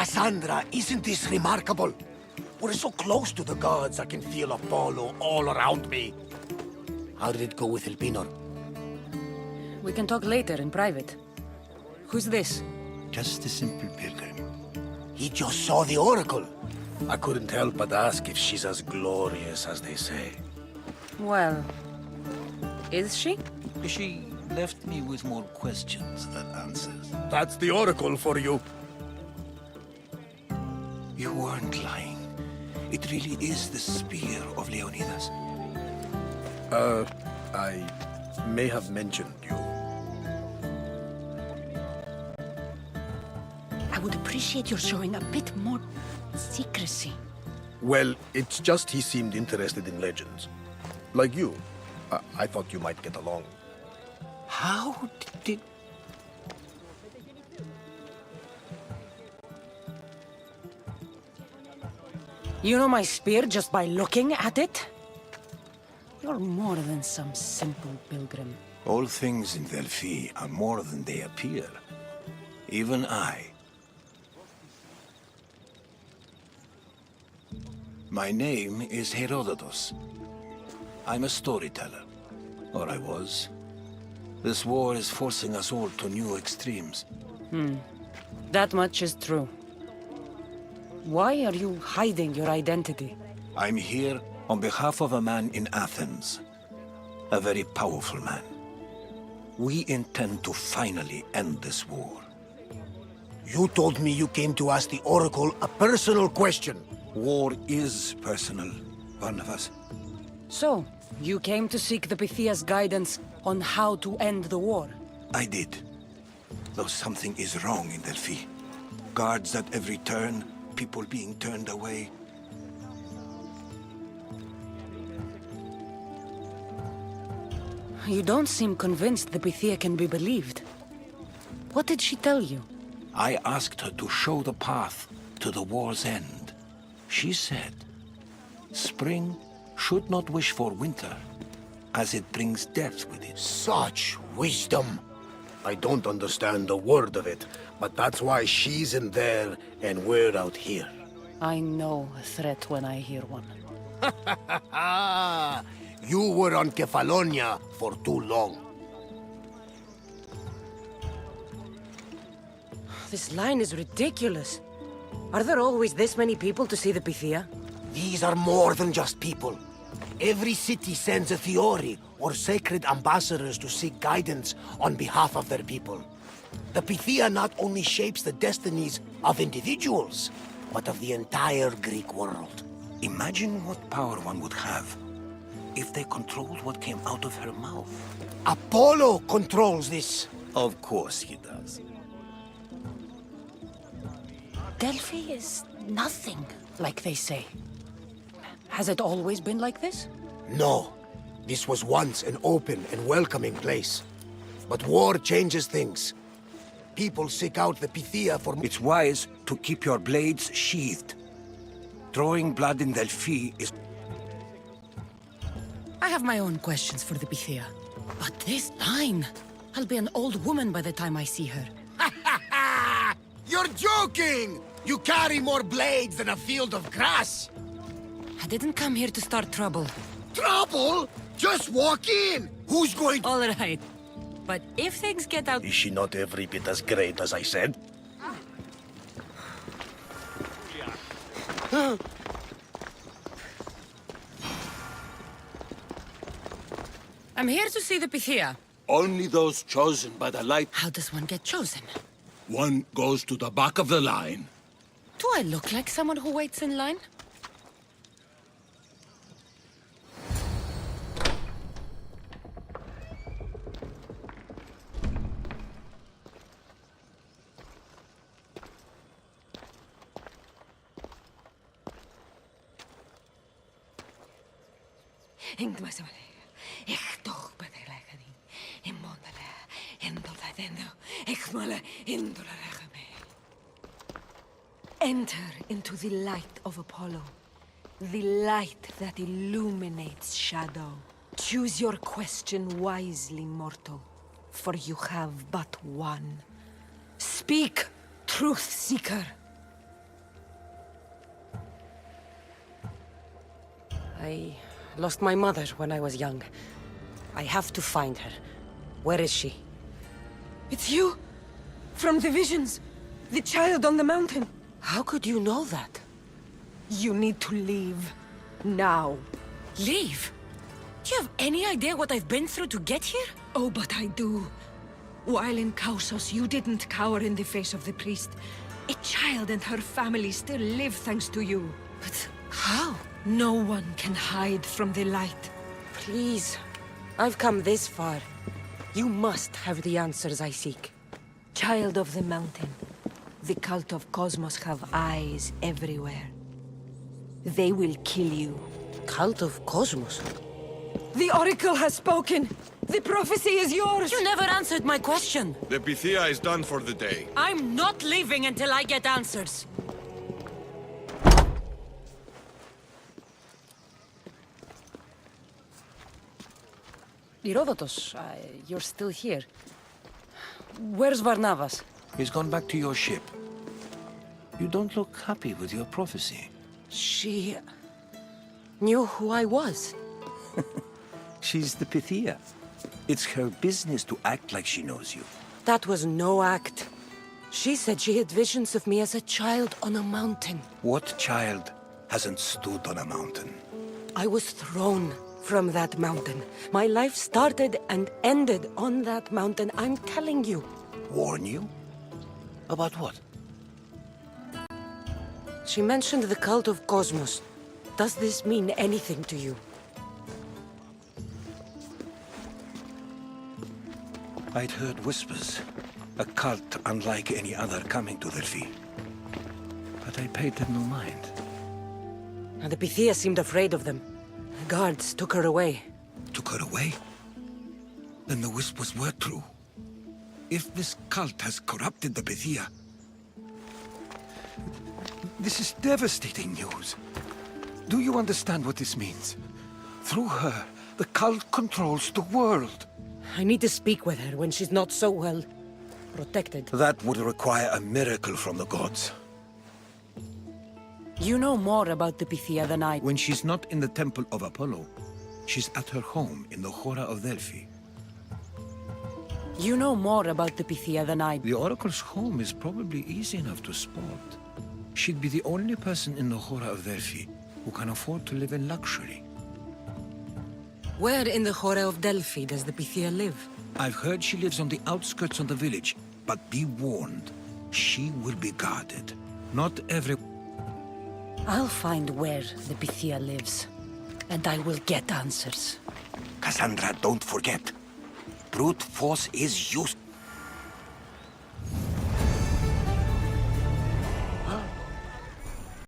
Cassandra, isn't this remarkable? We're so close to the gods, I can feel Apollo all around me. How did it go with Elpinor? We can talk later in private. Who's this? Just a simple pilgrim. He just saw the oracle. I couldn't help but ask if she's as glorious as they say. Well, is she? She left me with more questions than answers. That's the oracle for you. You weren't lying. It really is the spear of Leonidas. I may have mentioned you. I would appreciate your showing a bit more secrecy. Well, it's just he seemed interested in legends. Like you. I thought you might get along. How did... You know my spear just by looking at it? You're more than some simple pilgrim. All things in Delphi are more than they appear. Even I. My name is Herodotus. I'm a storyteller. Or I was. This war is forcing us all to new extremes. That much is true. Why are you hiding your identity? I'm here on behalf of a man in Athens. A very powerful man. We intend to finally end this war. You told me you came to ask the oracle a personal question. War is personal, Barnabas. So, you came to seek the Pythia's guidance on how to end the war? I did. Though something is wrong in Delphi. Guards at every turn, people being turned away. You don't seem convinced the Pythia can be believed. What did she tell you? I asked her to show the path to the war's end. She said, spring should not wish for winter, as it brings death with it. Such wisdom. I don't understand a word of it, but that's why she's in there and we're out here. I know a threat when I hear one. You were on Kefalonia for too long. This line is ridiculous. Are there always this many people to see the Pythia? These are more than just people. Every city sends a Fiori or sacred ambassadors to seek guidance on behalf of their people. The Pythia not only shapes the destinies of individuals, but of the entire Greek world. Imagine what power one would have if they controlled what came out of her mouth. Apollo controls this. Of course he does. Delphi is nothing, like they say. Has it always been like this? No. This was once an open and welcoming place. But war changes things. People seek out the Pythia for... It's wise to keep your blades sheathed. Drawing blood in Delphi is... I have my own questions for the Pythia. But this line... I'll be an old woman by the time I see her. You're joking! You carry more blades than a field of grass! I didn't come here to start trouble. Trouble? Just walk in! Who's going to... All right. But if things get out... Is she not every bit as great as I said? I'm here to see the Pythia. Only those chosen by the light. How does one get chosen? One goes to the back of the line. Do I look like someone who waits in line? Enter into the light of Apollo, the light that illuminates shadow. Choose your question wisely, mortal, for you have but one. Speak, truth seeker. I lost my mother when I was young. I have to find her. Where is she? It's you! From the visions! The child on the mountain! How could you know that? You need to leave. Now. Leave? Do you have any idea what I've been through to get here? Oh, but I do. While in Kausos, you didn't cower in the face of the priest. A child and her family still live thanks to you. But how? No one can hide from the light. Please. I've come this far. You must have the answers I seek. Child of the mountain, the cult of Cosmos have eyes everywhere. They will kill you. Cult of Cosmos? The Oracle has spoken! The prophecy is yours! You never answered my question! The Pythia is done for the day. I'm not leaving until I get answers! Herodotus, you're still here. Where's Varnavas? He's gone back to your ship. You don't look happy with your prophecy. She knew who I was. She's the Pythia. It's her business to act like she knows you. That was no act. She said she had visions of me as a child on a mountain. What child hasn't stood on a mountain? I was thrown from that mountain. My life started and ended on that mountain, I'm telling you. Warn you? About what? She mentioned the cult of Cosmos. Does this mean anything to you? I'd heard whispers. A cult unlike any other coming to Delphi. But I paid them no mind. And the Pythia seemed afraid of them. The guards took her away. Took her away? Then the whispers were true. If this cult has corrupted the Pythia... This is devastating news. Do you understand what this means? Through her, the cult controls the world. I need to speak with her when she's not so well protected. That would require a miracle from the gods. You know more about the Pythia than I. When she's not in the temple of Apollo, she's at her home in the Hora of Delphi. You know more about the Pythia than I. The Oracle's home is probably easy enough to spot. She'd be the only person in the Hora of Delphi who can afford to live in luxury. Where in the Hora of Delphi does the Pythia live? I've heard she lives on the outskirts of the village, but be warned, she will be guarded. Not every... I'll find where the Pythia lives, and I will get answers. Cassandra, don't forget. Brute force is used.